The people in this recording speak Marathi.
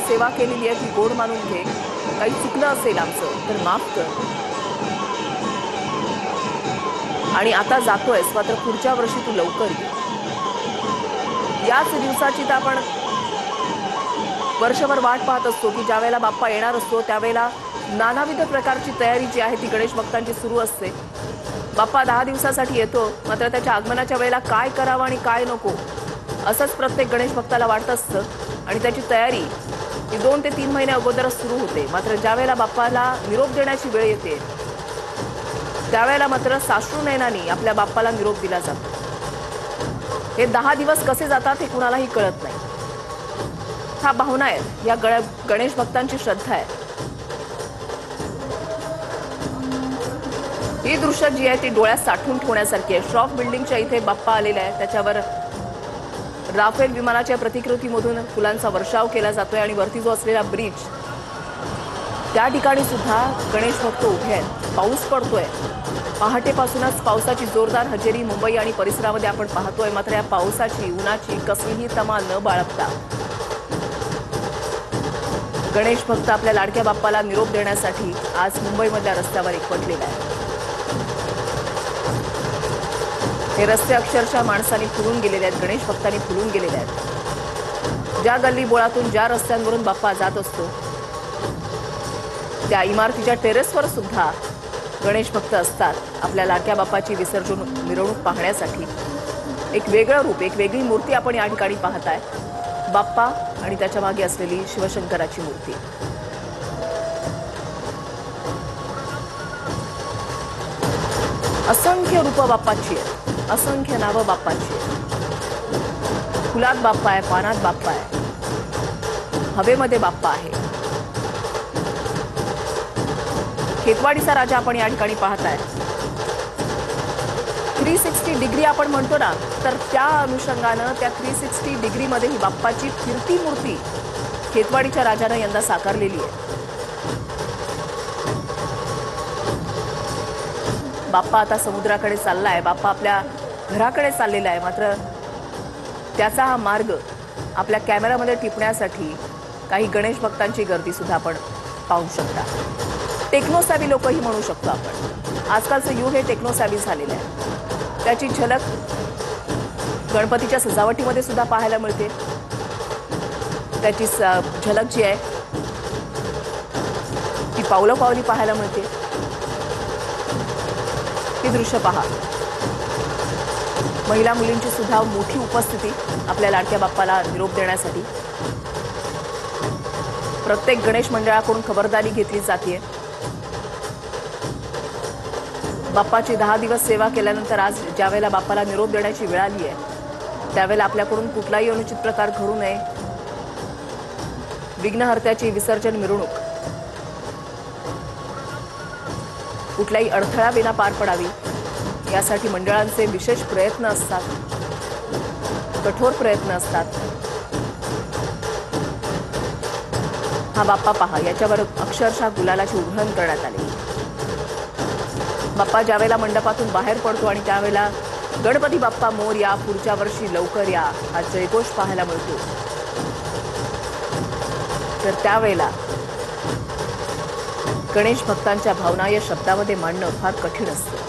सेवा केलेली आहे ती गोड मानून घे. काही चुकलं असेल आमचं तर माफ कर. आणि आता जातोयस मात्र पुढच्या वर्षी तू लवकर ये. याच दिवसाची तर आपण वर्षभर वाट पाहत असतो की ज्या वेळेला बाप्पा येणार असतो त्यावेळेला नानाविध प्रकारची तयारी जी आहे ती गणेश भक्तांची सुरू असते. बाप्पा 10 दिवसासाठी येतो, मात्र त्याच्या आगमनाच्या वेळेला काय करावं आणि काय नको असंच प्रत्येक गणेश भक्ताला वाटत असतं. आणि त्याची तयारी ही 2 ते 3 महिने अगोदरच सुरू होते. मात्र ज्या वेळेला बाप्पाला निरोप देण्याची वेळ येते त्यावेळेला मात्र साश्रू नयनांनी आपल्या बाप्पाला निरोप दिला जातो. हे 10 दिवस कसे जातात हे कुणालाही कळत नाही. हा भावना आहे, या गणेश भक्तांची श्रद्धा आहे. ही दृश्य जी आहे ती डोळ्यात साठवून ठेवण्यासारखी आहे. श्रॉफ बिल्डिंगच्या इथे बाप्पा आलेला आहे, त्याच्यावर राफेल विमानाच्या प्रतिकृतीमधून फुलांचा वर्षाव केला जातोय आणि वरती जो असलेला ब्रिज त्या ठिकाणी सुद्धा गणेश भक्त उभे आहेत. पाऊस पडतोय, पहाटेपासूनच पावसाची जोरदार हजेरी मुंबई आणि परिसरामध्ये आपण पाहतोय. मात्र या पावसाची उन्हाची कसलीही तमा न बाळगता गणेश भक्त आपल्या लाडक्या बाप्पाला निरोप देण्यासाठी आज मुंबईमधल्या रस्त्यावर एकवटलेला आहे. हे रस्ते अक्षरशः माणसांनी फुलून गेलेले आहेत, गणेश भक्तांनी फुलून गेलेले आहेत. ज्या गल्ली बोळातून ज्या रस्त्यांवरून बाप्पा जात असतो त्या इमारतीच्या टेरेसवर सुद्धा गणेश भक्त असतात आपल्या लाडक्या बाप्पाची विसर्जन मिरवणूक पाहण्यासाठी. एक वेगळं रूप, एक वेगळी मूर्ती आपण या ठिकाणी पाहताय. बाप्पा आणि त्याच्या मागे असलेली शिवशंकराची मूर्ती. असंख्य रूपं बाप्पाची आहेत, असंख्य नावं बाप्पाची आहेत. फुलात बाप्पा आहे, पानात बाप्पा आहे, हवेमध्ये बाप्पा आहे. खेतवाडीचा राजा आपण या ठिकाणी पाहताय. 360 डिग्री आपण म्हणतो ना, तर त्या अनुषंगानं त्या 360 डिग्रीमध्ये ही बाप्पाची फिरती मूर्ती खेतवाडीच्या राजानं यंदा साकारलेली आहे. बाप्पा आता समुद्राकडे चाललाय, बाप्पा आपल्या घराकडे चाललेला आहे. मात्र त्याचा हा मार्ग आपल्या कॅमेरामध्ये टिपण्यासाठी काही गणेश भक्तांची गर्दी सुद्धा आपण पाहू शकता. टेक्नोसॅव्ही लोकही म्हणू शकतो आपण. आजकालचं युग हे टेक्नोसॅव्ही झालेलं आहे. त्याची झलक गणपतीच्या सजावटीमध्ये सुद्धा पाहायला मिळते. त्याची झलक जी आहे ती पावलोपावली पाहायला मिळते. ही दृश्य पहा. महिला मुलींची सुद्धा मोठी उपस्थिती आपल्या लाडक्या बाप्पाला निरोप देण्यासाठी. प्रत्येक गणेश मंडळाकडून खबरदारी घेतली जाते. बाप्पाची 10 दिवस सेवा केल्यानंतर आज ज्या वेळेला बाप्पाला निरोप देण्याची वेळ आली आहे त्यावेळेला आपल्याकडून कुठलाही अनुचित प्रकार घडू नये. विघ्नहर्त्याची विसर्जन मिरवणूक कुठलाही अडथळा विना पार पडावी यासाठी मंडळांचे विशेष प्रयत्न असतात, कठोर प्रयत्न असतात. हा बाप्पा पहा, याच्यावर अक्षरशः गुलालाची उधळण करण्यात आली. बाप्पा ज्यावेळेला मंडपातून बाहेर पडतो आणि त्यावेळेला गणपती बाप्पा मोरया, पुढच्या वर्षी लवकर या हा जयघोष पाहायला मिळतो. तर त्यावेळेला गणेश भक्तांच्या भावना या शब्दामध्ये मांडणं फार कठीण असतं.